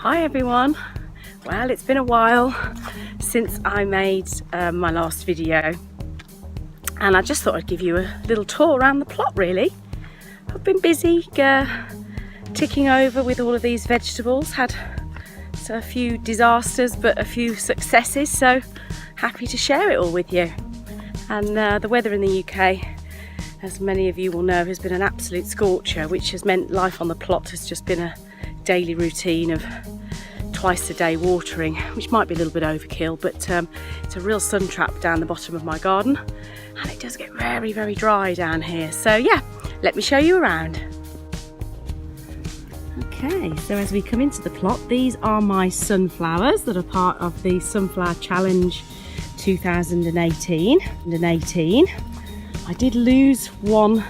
Hi everyone. Well, it's been a while since I made my last video, and I just thought I'd give you a little tour around the plot really. I've been busy ticking over with all of these vegetables, had a few disasters but a few successes, so happy to share it all with you. And the weather in the UK, as many of you will know, has been an absolute scorcher, which has meant life on the plot has just been a daily routine of twice a day watering, which might be a little bit overkill, but it's a real sun trap down the bottom of my garden, and it does get very, very dry down here. So yeah, let me show you around. Okay, so as we come into the plot, these are my sunflowers that are part of the Sunflower Challenge 2018. I did lose one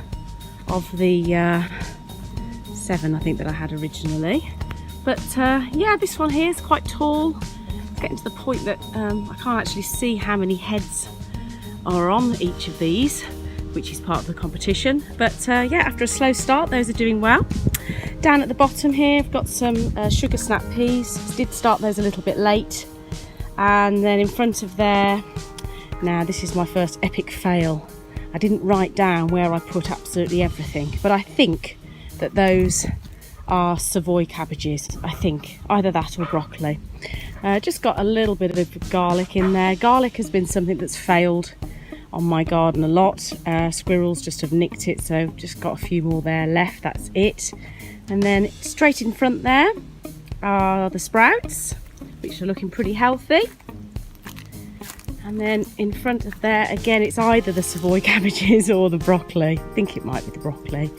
of the 7 I think that I had originally, but yeah, this one here is quite tall. It's getting to the point that I can't actually see how many heads are on each of these, which is part of the competition, but yeah, after a slow start, those are doing well. Down at the bottom here, I've got some sugar snap peas. Did start those a little bit late, and then in front of there, now this is my first epic fail. I didn't write down where I put absolutely everything, but I think that those are Savoy cabbages. I think either that or broccoli. Just got a little bit of garlic in there. Garlic has been something that's failed on my garden a lot. Squirrels just have nicked it, so just got a few more there left. That's it. And then straight in front there are the sprouts, which are looking pretty healthy. And then in front of there, again, it's either the Savoy cabbages or the broccoli. I think it might be the broccoli.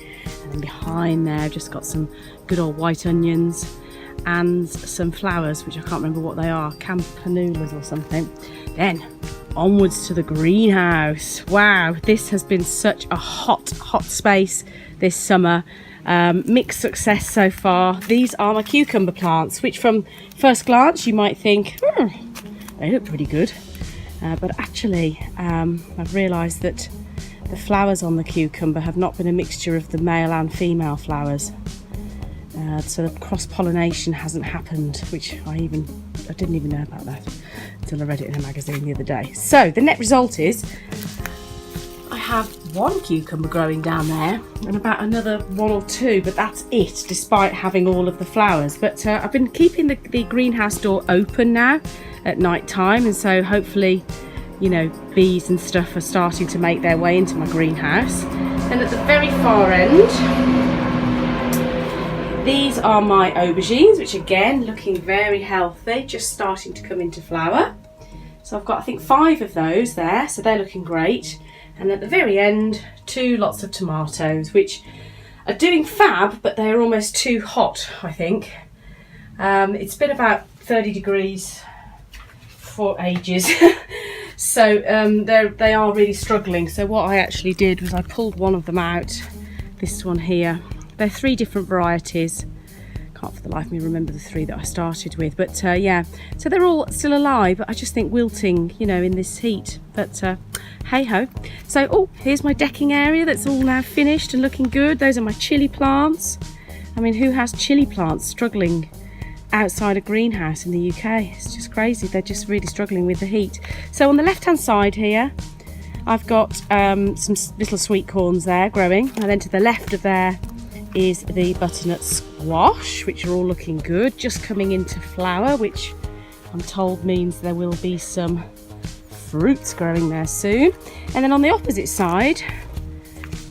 And then behind there, I've just got some good old white onions and some flowers, which I can't remember what they are, campanulas or something. Then onwards to the greenhouse. Wow, this has been such a hot space this summer. Mixed success so far. These are my cucumber plants, which from first glance you might think, they look pretty good. But actually, I've realised that the flowers on the cucumber have not been a mixture of the male and female flowers. So the cross-pollination hasn't happened, which I didn't even know about that until I read it in a magazine the other day. So the net result is I have one cucumber growing down there and about another 1 or 2, but that's it, despite having all of the flowers. But I've been keeping the greenhouse door open now at night time, and so hopefully, you know, bees and stuff are starting to make their way into my greenhouse. And at the very far end, these are my aubergines, which again looking very healthy, just starting to come into flower. So I've got, I think, 5 of those there, so they're looking great. And at the very end, 2 lots of tomatoes, which are doing fab, but they're almost too hot, I think. It's been about 30 degrees for ages. So they are really struggling. So what I actually did was I pulled one of them out, this one here. They're 3 different varieties. Can't for the life of me remember the 3 that I started with, but yeah, so they're all still alive, but I just think wilting, you know, in this heat, but hey ho. So oh, here's my decking area that's all now finished and looking good. Those are my chilli plants. I mean, who has chilli plants struggling outside a greenhouse in the UK? It's just crazy. They're just really struggling with the heat. So on the left hand side here, I've got some little sweet corns there growing, and then to the left of there is the butternut squash, which are all looking good, just coming into flower, which I'm told means there will be some fruits growing there soon. And then on the opposite side,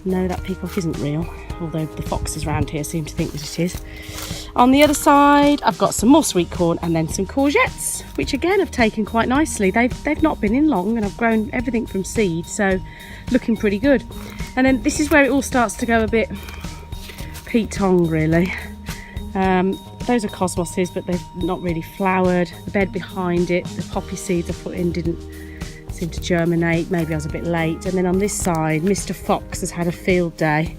no, that peacock isn't real, although the foxes around here seem to think that it is. On the other side, I've got some more sweet corn and then some courgettes, which again have taken quite nicely. They've not been in long, and I've grown everything from seed, so looking pretty good. And then this is where it all starts to go a bit Pete Tong, really. Those are cosmoses, but they've not really flowered. The bed behind it, the poppy seeds I put in didn't seem to germinate. Maybe I was a bit late. And then on this side, Mr. Fox has had a field day.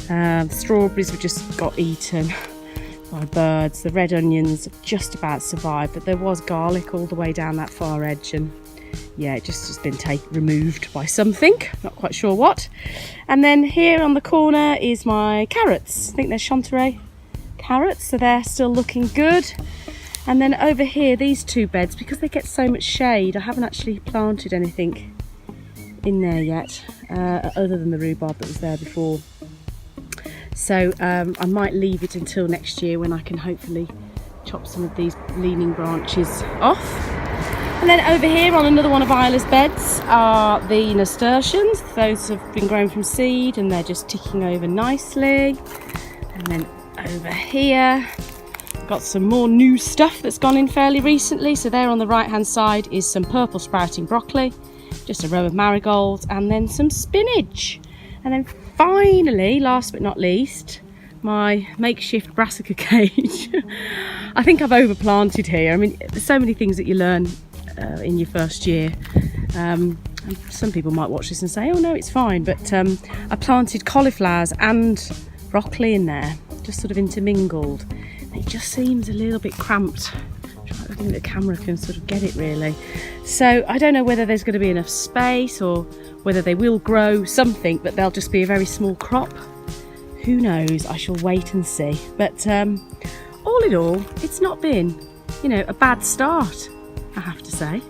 The strawberries have just got eaten by birds. The red onions have just about survived, but there was garlic all the way down that far edge, and yeah, it just has been removed by something, not quite sure what. And then here on the corner is my carrots. I think they're Chanterelle carrots, so they're still looking good. And then over here, these two beds, because they get so much shade, I haven't actually planted anything in there yet, other than the rhubarb that was there before. So I might leave it until next year when I can hopefully chop some of these leaning branches off. And then over here on another one of Isla's beds are the nasturtiums. Those have been grown from seed and they're just ticking over nicely. And then over here, got some more new stuff that's gone in fairly recently. So there on the right hand side is some purple sprouting broccoli, just a row of marigolds, and then some spinach. And then finally, last but not least, my makeshift brassica cage. I think I've overplanted here. I mean, there's so many things that you learn in your first year. And some people might watch this and say, oh no, it's fine. But I planted cauliflowers and broccoli in there, just sort of intermingled. It just seems a little bit cramped. I think the camera can sort of get it really. So I don't know whether there's going to be enough space or whether they will grow something, but they'll just be a very small crop. Who knows? I shall wait and see. But all in all, it's not been, you know, a bad start, I have to say.